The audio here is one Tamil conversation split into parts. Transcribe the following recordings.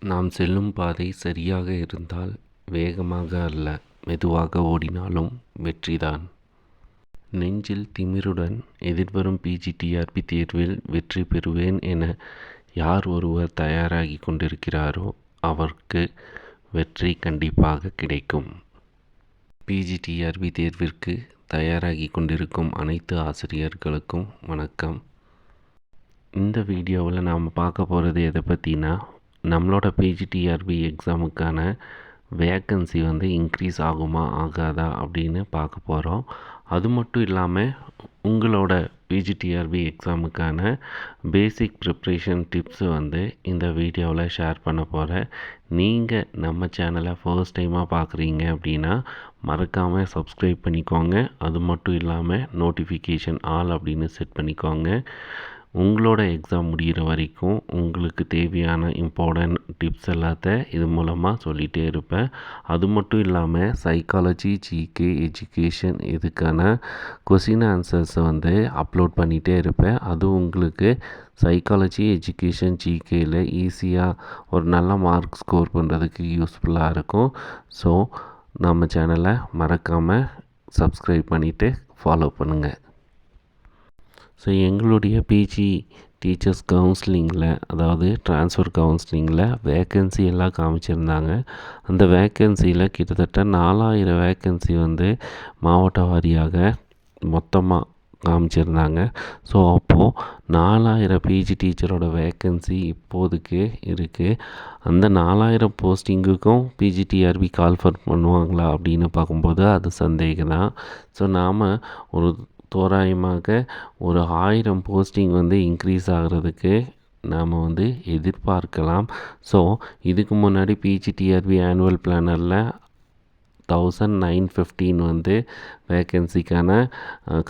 நாம் செல்லும் பாதை சரியாக இருந்தால் வேகமாக அல்ல, மெதுவாக ஓடினாலும் வெற்றிதான். நெஞ்சில் திமிருடன் எதிர்வரும் பிஜிடிஆர்பி தேர்வில் வெற்றி பெறுவேன் என யார் ஒருவர் தயாராகி கொண்டிருக்கிறாரோ அவருக்கு வெற்றி கண்டிப்பாக கிடைக்கும். பிஜிடிஆர்பி தேர்விற்கு தயாராகி கொண்டிருக்கும் அனைத்து ஆசிரியர்களுக்கும் வணக்கம். இந்த வீடியோவில் நாம் பார்க்க போகிறது எதை பற்றினா, நம்மளோட பிஜிடிஆர்பி எக்ஸாமுக்கான வேக்கன்சி இன்க்ரீஸ் ஆகுமா ஆகாதா அப்படின்னு பார்க்க போகிறோம். அது மட்டும் இல்லாமல் உங்களோட பிஜிடிஆர்பி எக்ஸாமுக்கான பேசிக் ப்ரிப்ரேஷன் டிப்ஸு இந்த வீடியோவில் ஷேர் பண்ண போகிறேன். நீங்கள் நம்ம சேனலை ஃபர்ஸ்ட் டைமாக பார்க்குறீங்க அப்படின்னா மறக்காமல் சப்ஸ்கிரைப் பண்ணிக்கோங்க. அது மட்டும் இல்லாமல் நோட்டிஃபிகேஷன் ஆல் அப்படின்னு செட் பண்ணிக்கோங்க. உங்களோட எக்ஸாம் முடிகிற வரைக்கும் உங்களுக்கு தேவையான இம்பார்ட்டன்ட் டிப்ஸ் எல்லாத்தையும் இது மூலமாக சொல்லிகிட்டே இருப்பேன். அது மட்டும் இல்லாமல் சைக்காலஜி, ஜிகே, எஜுகேஷன் இதுக்கான கொஸ்டின் ஆன்சர்ஸை அப்லோட் பண்ணிகிட்டே இருப்பேன். அது உங்களுக்கு சைக்காலஜி, எஜுகேஷன், ஜிகேயில் ஈஸியாக ஒரு நல்ல மார்க் ஸ்கோர் பண்ணுறதுக்கு யூஸ்ஃபுல்லாக இருக்கும். ஸோ நம்ம சேனலை மறக்காமல் சப்ஸ்கிரைப் பண்ணிவிட்டு ஃபாலோ பண்ணுங்கள். ஸோ எங்களுடைய பிஜி டீச்சர்ஸ் கவுன்சிலிங்கில், அதாவது ட்ரான்ஸ்ஃபர் கவுன்சிலிங்கில் வேக்கன்சி எல்லாம் காமிச்சிருந்தாங்க. அந்த வேக்கன்சியில் கிட்டத்தட்ட 4000 வேக்கன்சி மாவட்ட வாரியாக மொத்தமாக காமிச்சிருந்தாங்க. ஸோ அப்போது 4000 பிஜி டீச்சரோட வேக்கன்சி இப்போதைக்கு இருக்குது. அந்த 4000 போஸ்டிங்குக்கும் பிஜிடிஆர்பி கால்ஃபர் பண்ணுவாங்களா அப்படின்னு பார்க்கும்போது அது சந்தேகம் தான். ஸோ நாம் ஒரு தோராயமாக ஒரு 1000 போஸ்டிங் இன்க்ரீஸ் ஆகிறதுக்கு நாம் எதிர்பார்க்கலாம். ஸோ இதுக்கு முன்னாடி பிஜிடிஆர்பி ஆனுவல் பிளானரில் 1915 வேக்கன்சிக்கான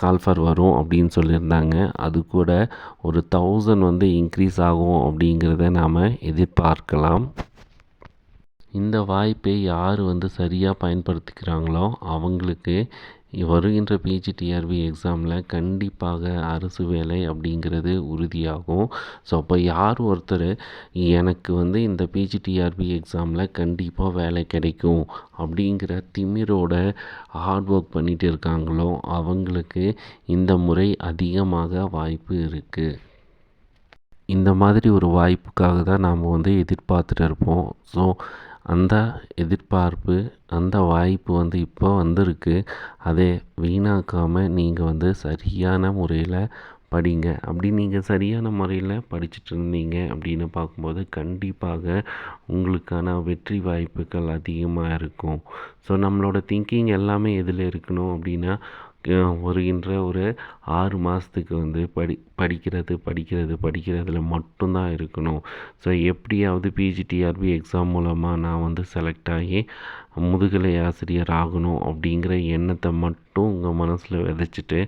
கால்ஃபர் வரும் அப்படின்னு சொல்லியிருந்தாங்க. அது கூட ஒரு 1000 இன்க்ரீஸ் ஆகும் அப்படிங்கிறத நாம் எதிர்பார்க்கலாம். இந்த வாய்ப்பை யார் சரியாக பயன்படுத்திக்கிறாங்களோ அவங்களுக்கு வருகின்ற பிஜிடிஆர்பி எக்ஸாமில் கண்டிப்பாக அரசு வேலை அப்படிங்கிறது உறுதியாகும். ஸோ அப்போ யார் ஒருத்தர் எனக்கு இந்த பிஜிடிஆர்பி எக்ஸாமில் கண்டிப்பாக வேலை கிடைக்கும் அப்படிங்கிற திமிரோட ஹார்ட் ஒர்க் பண்ணிகிட்டு இருக்காங்களோ அவங்களுக்கு இந்த முறை அதிகமாக வாய்ப்பு இருக்குது. இந்த மாதிரி ஒரு வாய்ப்புக்காக தான் நாம் எதிர்பார்த்துட்டு இருப்போம். ஸோ அந்த எதிர்பார்ப்பு, அந்த வாய்ப்பு இப்போ வந்திருக்கு. அதை வீணாக்காமல் நீங்கள் சரியான முறையில் படிங்க. அப்படி நீங்கள் சரியான முறையில் படிச்சுட்டு இருந்தீங்க அப்படின்னு பார்க்கும்போது கண்டிப்பாக உங்களுக்கான வெற்றி வாய்ப்புகள் அதிகமாக இருக்கும். ஸோ நம்மளோட திங்கிங் எல்லாமே எதில் இருக்கணும் அப்படின்னா, வருகின்ற ஒரு 6 மாதத்துக்கு படிக்கிறதுல மட்டும்தான் இருக்கணும். ஸோ எப்படியாவது பிஜிடிஆர்பி எக்ஸாம் மூலமாக நான் செலக்ட் ஆகி முதுகலை ஆசிரியர் ஆகணும் அப்படிங்கிற எண்ணத்தை மட்டும் உங்கள் மனசில் விதைச்சிட்டு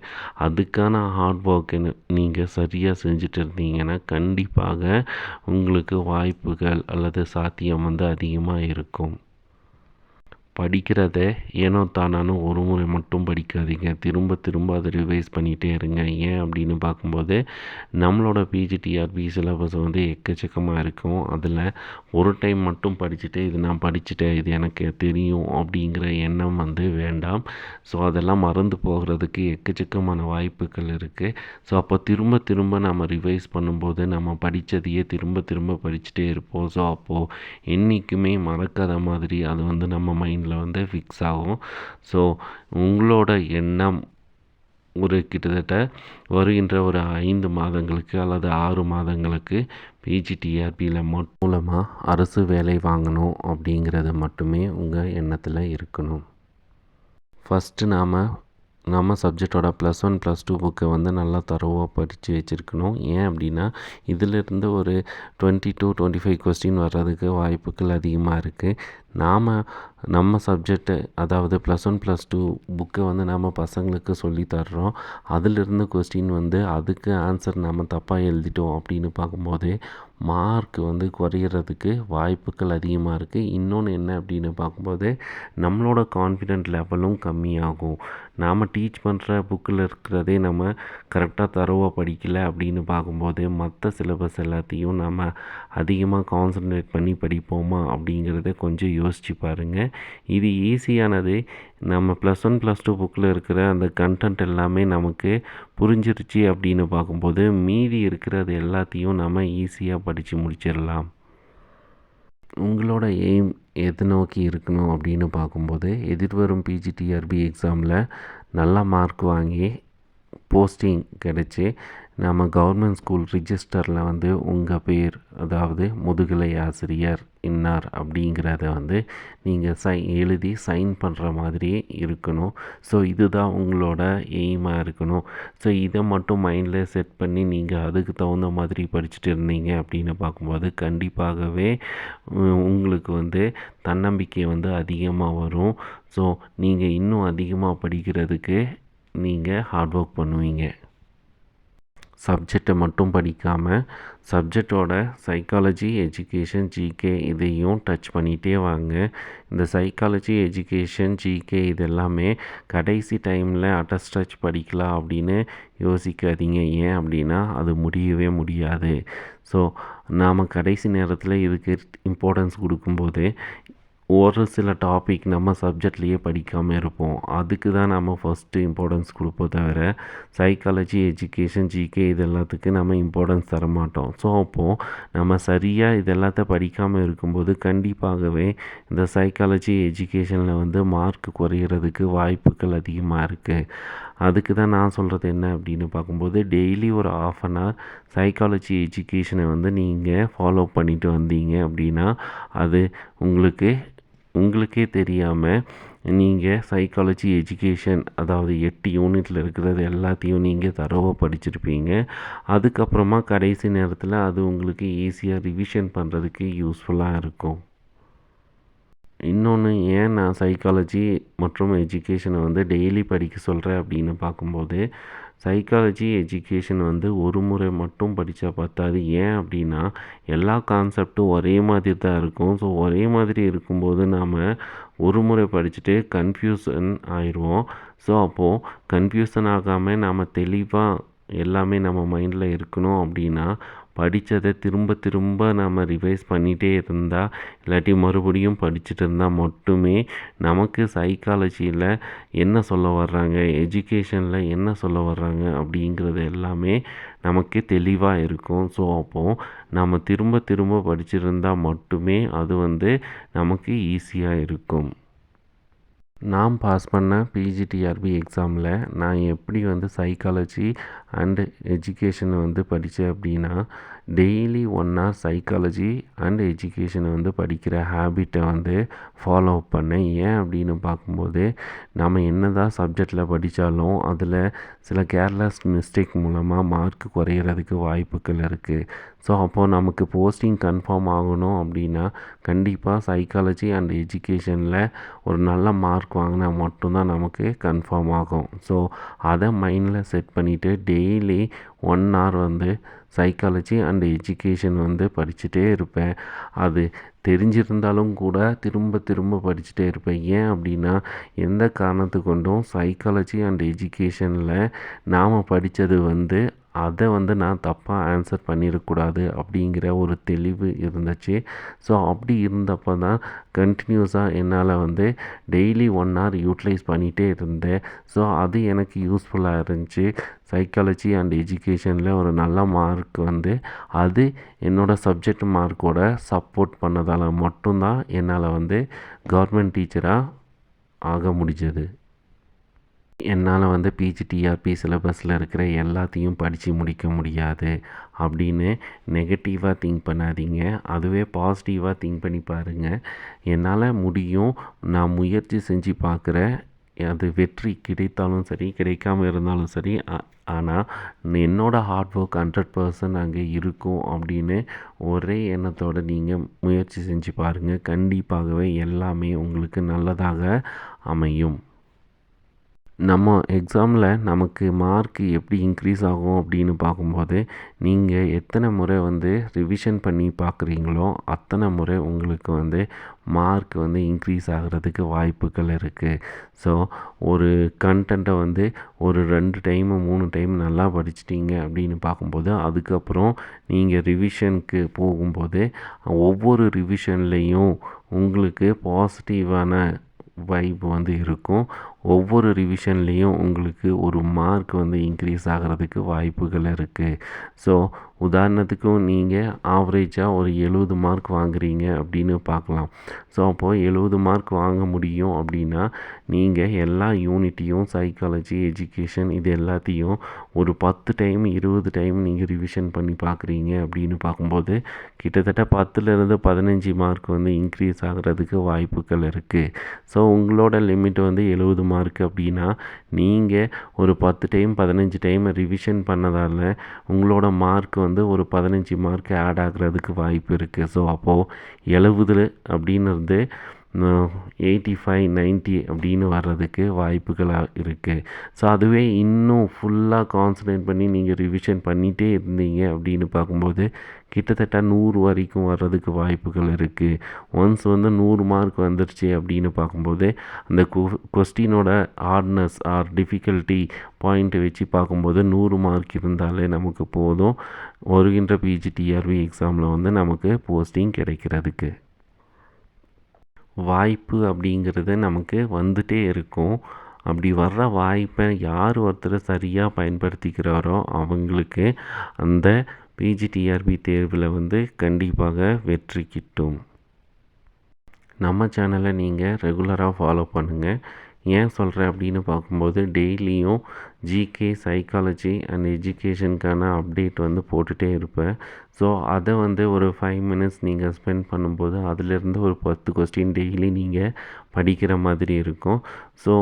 அதுக்கான ஹார்ட் ஒர்க்கை நீங்கள் சரியாக செஞ்சுட்டு இருந்தீங்கன்னா கண்டிப்பாக உங்களுக்கு வாய்ப்புகள் அல்லது சாத்தியம் அதிகமாக இருக்கும். படிக்கிறத ஏனோ தானானு ஒரு முறை மட்டும் படிக்காதீங்க. திரும்ப திரும்ப அதை ரிவைஸ் பண்ணிகிட்டே இருங்க. ஏன் அப்படின்னு பார்க்கும்போது நம்மளோட பிஜிடிஆர்பி சிலபஸ் எக்கச்சக்கமாக இருக்கும். அதில் ஒரு டைம் மட்டும் படிச்சுட்டு இது நான் படிச்சுட்டேன், இது எனக்கு தெரியும் அப்படிங்கிற எண்ணம் வேண்டாம். ஸோ அதெல்லாம் மறந்து போகிறதுக்கு எக்கச்சக்கமான வாய்ப்புகள் இருக்குது. ஸோ அப்போ திரும்ப திரும்ப நம்ம ரிவைஸ் பண்ணும்போது நம்ம படித்ததையே திரும்ப திரும்ப படிச்சுட்டே இருப்போம். ஸோ அப்போது என்றைக்குமே மறக்காத மாதிரி அது நம்ம மைண்டில் ஃபிக்ஸ் ஆகும். ஸோ உங்களோட எண்ணம் ஒரு கிட்டத்தட்ட வருகின்ற ஒரு 5 மாதங்களுக்கு அல்லது 6 மாதங்களுக்கு பிஜிடிஆர்பியில் மூலமாக அரசு வேலை வாங்கணும் அப்படிங்கிறது மட்டுமே உங்கள் எண்ணத்தில் இருக்கணும். ஃபஸ்ட்டு நம்ம சப்ஜெக்டோட +1 +2 புக்கை நல்லா தரோவாக படித்து வச்சுருக்கணும். ஏன் அப்படின்னா இதிலிருந்து ஒரு 20 to 25 கொஸ்டின் வர்றதுக்கு வாய்ப்புகள் அதிகமாக இருக்குது. நம்ம சப்ஜெக்ட்டு அதாவது +1 +2 புக்கை வந்து நம்ம பசங்களுக்கு சொல்லி தர்றோம். அதிலிருந்து கொஸ்டின் வந்து அதுக்கு ஆன்சர் நம்ம தப்பாக எழுதிட்டோம் அப்படின்னு பார்க்கும்போது மார்க் வந்து குறையிறதுக்கு வாய்ப்புகள் அதிகமாக இருக்குது. இன்னொன்று என்ன அப்படின்னு பார்க்கும்போது நம்மளோட கான்ஃபிடென்ட் லெவலும் கம்மியாகும். நாம் டீச் பண்ணுற புக்கில் இருக்கிறதே நம்ம கரெக்டாக தரோவாக படிக்கலை அப்படின்னு பார்க்கும்போது மற்ற சிலபஸ் எல்லாத்தையும் நம்ம அதிகமாக கான்சன்ட்ரேட் பண்ணி படிப்போமா அப்படிங்கிறத கொஞ்சம் யோசித்து பாருங்கள். இது ஈஸியானது. நம்ம +1 +2 புக்கில் இருக்கிற அந்த கண்டென்ட் எல்லாமே நமக்கு புரிஞ்சிருச்சு அப்படின்னு பார்க்கும்போது மீதி இருக்கிறது எல்லாத்தையும் நம்ம ஈஸியாக படித்து முடிச்சிடலாம். உங்களோட எய்ம் எது நோக்கி இருக்கணும் அப்படின்னு பார்க்கும்போது எதிர்வரும் பிஜிடிஆர்பி எக்ஸாமில் நல்லா மார்க் வாங்கி போஸ்டிங் கிடச்சி நம்ம கவர்மெண்ட் ஸ்கூல் ரிஜிஸ்டரில் வந்து உங்கள் பேர் அதாவது முதுகலை ஆசிரியர் இன்னார் அப்படிங்கிறத வந்து நீங்கள் எழுதி சைன் பண்ணுற மாதிரியே இருக்கணும். ஸோ இதுதான் உங்களோட எய்மாக இருக்கணும். ஸோ இதை மட்டும் மைண்டில் செட் பண்ணி நீங்கள் அதுக்கு தகுந்த மாதிரி படிச்சுட்டு இருந்தீங்க அப்படின்னு பார்க்கும்போது கண்டிப்பாகவே உங்களுக்கு வந்து தன்னம்பிக்கை வந்து அதிகமாக வரும். ஸோ நீங்கள் இன்னும் அதிகமாக படிக்கிறதுக்கு நீங்கள் ஹார்ட் ஒர்க் பண்ணுவீங்க. சப்ஜெக்டை மட்டும் படிக்காமல் சப்ஜெக்டோட சைக்காலஜி, எஜுகேஷன், ஜிகே இதையும் டச் பண்ணிகிட்டே வாங்க. இந்த சைக்காலஜி, எஜுகேஷன், ஜிகே இது எல்லாமே கடைசி டைமில் அட்டஸ்டச் படிக்கலாம் அப்படின்னு யோசிக்காதீங்க. ஏன் அப்படின்னா அது முடியவே முடியாது. ஸோ நாம் கடைசி நேரத்தில் இதுக்கு இம்பார்ட்டன்ஸ் கொடுக்கும்போது ஒரு சில டாபிக் நம்ம சப்ஜெக்ட்லேயே படிக்காமல் இருப்போம். அதுக்கு தான் நம்ம ஃபஸ்ட்டு இம்பார்ட்டன்ஸ் கொடுப்போம் தவிர சைக்காலஜி, எஜுகேஷன், ஜிகே இது எல்லாத்துக்கு நம்ம இம்பார்ட்டன்ஸ் தர மாட்டோம். ஸோ அப்போது நம்ம சரியாக இது எல்லாத்தையும் படிக்காமல் இருக்கும்போது கண்டிப்பாகவே இந்த சைக்காலஜி, எஜுகேஷனில் வந்து மார்க் குறையிறதுக்கு வாய்ப்புகள் அதிகமாக இருக்குது. அதுக்கு தான் நான் சொல்கிறது என்ன அப்படின்னு பார்க்கும்போது டெய்லி ஒரு 1/2 hour சைக்காலஜி, எஜுகேஷனை வந்து நீங்கள் ஃபாலோ பண்ணிட்டு வந்தீங்க அப்படின்னா அது உங்களுக்கே தெரியாமல் நீங்கள் சைக்காலஜி, எஜுகேஷன் அதாவது 8 யூனிட்டில் இருக்கிறது எல்லாத்தையும் நீங்கள் தரோவாக படிச்சிருப்பீங்க. அதுக்கப்புறமா கடைசி நேரத்தில் அது உங்களுக்கு ஈஸியாக ரிவிஷன் பண்ணுறதுக்கு யூஸ்ஃபுல்லாக இருக்கும். இன்னொன்று ஏன் நான் சைக்காலஜி மற்றும் எஜுகேஷனை வந்து டெய்லி படிக்க சொல்கிறேன் அப்படின்னு பார்க்கும்போது சைக்காலஜி, எஜுகேஷன் வந்து ஒரு முறை மட்டும் படித்தா பத்தாது. ஏன் அப்படின்னா எல்லா கான்செப்டும் ஒரே மாதிரி தான் இருக்கும். ஸோ ஒரே மாதிரி இருக்கும்போது நாம் ஒரு முறை படிச்சுட்டு கன்ஃபியூஷன் ஆயிடுவோம். ஸோ அப்போது கன்ஃபியூஷன் ஆகாமல் நாம் தெளிவாக எல்லாமே நம்ம மைண்டில் இருக்கணும் அப்படின்னா படித்ததை திரும்ப நம்ம ரிவைஸ் பண்ணிகிட்டே இருந்தால் இல்லாட்டி மறுபடியும் படிச்சுட்டு இருந்தால் மட்டுமே நமக்கு சைக்காலஜியில் என்ன சொல்ல வர்றாங்க, எஜுகேஷனில் என்ன சொல்ல வர்றாங்க அப்படிங்கிறது எல்லாமே நமக்கு தெளிவாக இருக்கும். ஸோ அப்போது நம்ம திரும்ப படிச்சிருந்தால் மட்டுமே அது வந்து நமக்கு ஈஸியாக இருக்கும். நான் பாஸ் பண்ண பிஜிடிஆர்பி எக்ஸாமில் நான் எப்படி வந்து சைக்காலஜி அண்டு எஜுகேஷனை வந்து படித்தேன் அப்படின்னா டெய்லி 1 hour சைக்காலஜி அண்ட் எஜுகேஷனை வந்து படிக்கிற ஹேபிட்டை வந்து ஃபாலோ பண்ணேன். ஏன் அப்படின்னு பார்க்கும்போது நம்ம என்ன தான் சப்ஜெக்டில் படித்தாலும் அதில் சில கேர்லெஸ் மிஸ்டேக் மூலமாக மார்க் குறையிறதுக்கு வாய்ப்புகள் இருக்குது. ஸோ அப்போது நமக்கு போஸ்டிங் கன்ஃபார்ம் ஆகணும் அப்படின்னா கண்டிப்பாக சைக்காலஜி அண்ட் எஜுகேஷனில் ஒரு நல்ல மார்க் வாங்கினா மட்டும்தான் நமக்கு கன்ஃபார்ம் ஆகும். ஸோ அதை மைண்டில் செட் பண்ணிவிட்டு டெய்லி 1 hour வந்து சைக்காலஜி அண்ட் எஜுகேஷன் வந்து படிச்சுட்டே இருப்பேன். அது தெரிஞ்சிருந்தாலும் கூட திரும்ப படிச்சுட்டே இருப்பேன். ஏன் அப்படின்னா எந்த காரணத்து கொண்டும் சைக்காலஜி அண்ட் எஜுகேஷனில் நாம் படித்தது வந்து அதை வந்து நான் தப்பாக ஆன்சர் பண்ணிடக்கூடாது அப்படிங்கிற ஒரு தெளிவு இருந்துச்சு. ஸோ அப்படி இருந்தப்போ தான் கண்டினியூஸாக என்னால் வந்து டெய்லி 1 hour யூட்டிலைஸ் பண்ணிகிட்டே இருந்தேன். ஸோ அது எனக்கு யூஸ்ஃபுல்லாக இருந்துச்சு. சைக்காலஜி அண்ட் எஜுகேஷனில் ஒரு நல்ல மார்க் வந்து அது என்னோடய சப்ஜெக்ட் மார்க்கோட சப்போர்ட் பண்ணதால் மட்டும்தான் என்னால் வந்து கவர்மெண்ட் டீச்சராக ஆக முடிஞ்சது. என்னால் வந்து பிஜிடிஆர்பி சிலபஸில் இருக்கிற எல்லாத்தையும் படித்து முடிக்க முடியாது அப்படின்னு நெகட்டிவாக திங்க் பண்ணாதீங்க. அதுவே பாசிட்டிவாக திங்க் பண்ணி பாருங்கள். என்னால் முடியும், நான் முயற்சி செஞ்சு பார்க்குறேன், அது வெற்றி கிடைத்தாலும் சரி, கிடைக்காம இருந்தாலும் சரி, ஆனால் என்னோடய ஹார்ட் ஒர்க் 100% அங்கே இருக்கும் அப்படின்னு ஒரே எண்ணத்தோடு நீங்கள் முயற்சி செஞ்சு பாருங்கள். கண்டிப்பாகவே எல்லாமே உங்களுக்கு நல்லதாக அமையும். நம்ம எக்ஸாமில் நமக்கு மார்க் எப்படி இன்க்ரீஸ் ஆகும் அப்படின்னு பார்க்கும்போது, நீங்கள் எத்தனை முறை ரிவிஷன் பண்ணி பார்க்குறீங்களோ, அத்தனை முறை உங்களுக்கு மார்க் இன்க்ரீஸ் ஆகிறதுக்கு வாய்ப்புகள் இருக்குது. ஸோ ஒரு கன்டென்ட்டை ஒரு 2 டைமு 3 டைம் நல்லா படிச்சிட்டிங்க அப்படின்னு பார்க்கும்போது, அதுக்கப்புறம் நீங்கள் ரிவிஷனுக்கு போகும்போது, ஒவ்வொரு ரிவிஷன்லேயும் உங்களுக்கு பாசிட்டிவான வைப் இருக்கும். ஒவ்வொரு ரிவிஷன்லேயும் உங்களுக்கு ஒரு மார்க் இன்க்ரீஸ் ஆகிறதுக்கு வாய்ப்புகள் இருக்குது. ஸோ உதாரணத்துக்கு நீங்கள் ஆவரேஜாக ஒரு 70 மார்க் வாங்குறீங்க அப்படின்னு பார்க்கலாம். ஸோ அப்போது 70 மார்க் வாங்க முடியும் அப்படின்னா, நீங்கள் எல்லா யூனிட்டையும் சைக்காலஜி, எஜுகேஷன் இது எல்லாத்தையும் ஒரு 10 டைம் 20 டைம் நீங்கள் ரிவிஷன் பண்ணி பார்க்குறீங்க அப்படின்னு பார்க்கும்போது, கிட்டத்தட்ட 10லேருந்து 15 மார்க் இன்க்ரீஸ் ஆகிறதுக்கு வாய்ப்புகள் இருக்குது. ஸோ உங்களோட லிமிட் 70 மார்க் அப்படின்னா, நீங்கள் ஒரு 10 டைம் 15 டைம் ரிவிஷன் பண்ணதால் உங்களோட மார்க் ஒரு 15 மார்க் ஆட் ஆகிறதுக்கு வாய்ப்பு இருக்குது. ஸோ அப்போது 70 அப்படின்றது 85, 90 அப்படின்னு வர்றதுக்கு வாய்ப்புகளாக இருக்குது. ஸோ அதுவே இன்னும் ஃபுல்லாக கான்சன்ட்ரேட் பண்ணி நீங்கள் ரிவிஷன் பண்ணிகிட்டே இருந்தீங்க அப்படின்னு பார்க்கும்போது, கிட்டத்தட்ட 100 வரைக்கும் வர்றதுக்கு வாய்ப்புகள் இருக்குது. ஒன்ஸ் 100 மார்க் வந்துருச்சு அப்படின்னு பார்க்கும்போது, அந்த கொஸ்டினோட ஹார்ட்னஸ் ஆர் டிஃபிகல்ட்டி பாயிண்ட்டை வச்சு பார்க்கும்போது 100 மார்க் இருந்தாலே நமக்கு போதும், வருகின்ற பிஜிடிஆர்பி எக்ஸாமில் நமக்கு போஸ்டிங் கிடைக்கிறதுக்கு. வாய்ப்பு அப்படிங்கிறது நமக்கு வந்துகிட்டே இருக்கும். அப்படி வர்ற வாய்ப்பை யார் ஒருத்தர் சரியாக பயன்படுத்திக்கிறாரோ அவங்களுக்கு அந்த பிஜிடிஆர்பி தேர்வில் கண்டிப்பாக வெற்றி கிட்டும். நம்ம சேனலை நீங்கள் ரெகுலராக ஃபாலோ பண்ணுங்கள். ஏன் சொல்கிறேன் அப்படின்னு பார்க்கும்போது, டெய்லியும் ஜிகே, சைக்காலஜி அண்ட் எஜுகேஷனுக்கான அப்டேட் போட்டுகிட்டே இருப்பேன். ஸோ அதை ஒரு 5 மினிட்ஸ் நீங்கள் ஸ்பெண்ட் பண்ணும்போது, அதிலேருந்து ஒரு 10 கொஸ்டின் டெய்லி நீங்கள் படிக்கிற மாதிரி இருக்கும். ஸோ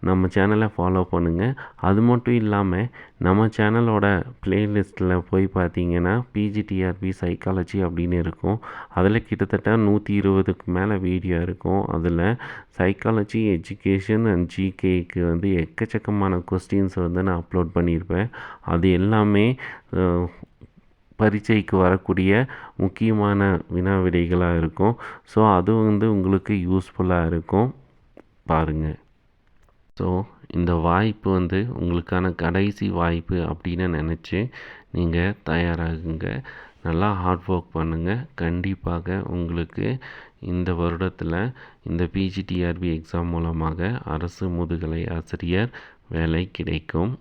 நம்ம சேனலை ஃபாலோ பண்ணுங்கள். அது மட்டும் இல்லாமல் நம்ம சேனலோட ப்ளேலிஸ்ட்டில் போய் பார்த்தீங்கன்னா பிஜிடிஆர்பி சைக்காலஜி அப்படின்னு இருக்கும். அதில் கிட்டத்தட்ட 120க்கு மேலே வீடியோ இருக்கும். அதில் சைக்காலஜி, எஜுகேஷன் அண்ட் ஜிகேக்கு எக்கச்சக்கமான கொஸ்டின்ஸ் நான் அப்லோட் பண்ணியிருப்பேன். அது எல்லாமே பரீட்சைக்கு வரக்கூடிய முக்கியமான வினா விடைகளாக இருக்கும். ஸோ அது உங்களுக்கு யூஸ்ஃபுல்லாக இருக்கும், பாருங்கள். ஸோ இந்த வாய்ப்பு உங்களுக்கான கடைசி வாய்ப்பு அப்படின்னு நினச்சி நீங்கள் தயாராகுங்க. நல்லா ஹார்ட் ஒர்க் பண்ணுங்கள். கண்டிப்பாக உங்களுக்கு இந்த வருடத்தில் இந்த பிஜிடிஆர்பி எக்ஸாம் மூலமாக அரசு முதுகலை ஆசிரியர் வேலை கிடைக்கும்.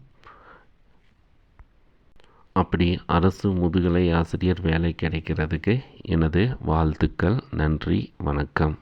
அப்படி அரசு முதுகலை ஆசிரியர் வேலை கிடைக்கிறதுக்கு எனது வாழ்த்துக்கள். நன்றி, வணக்கம்.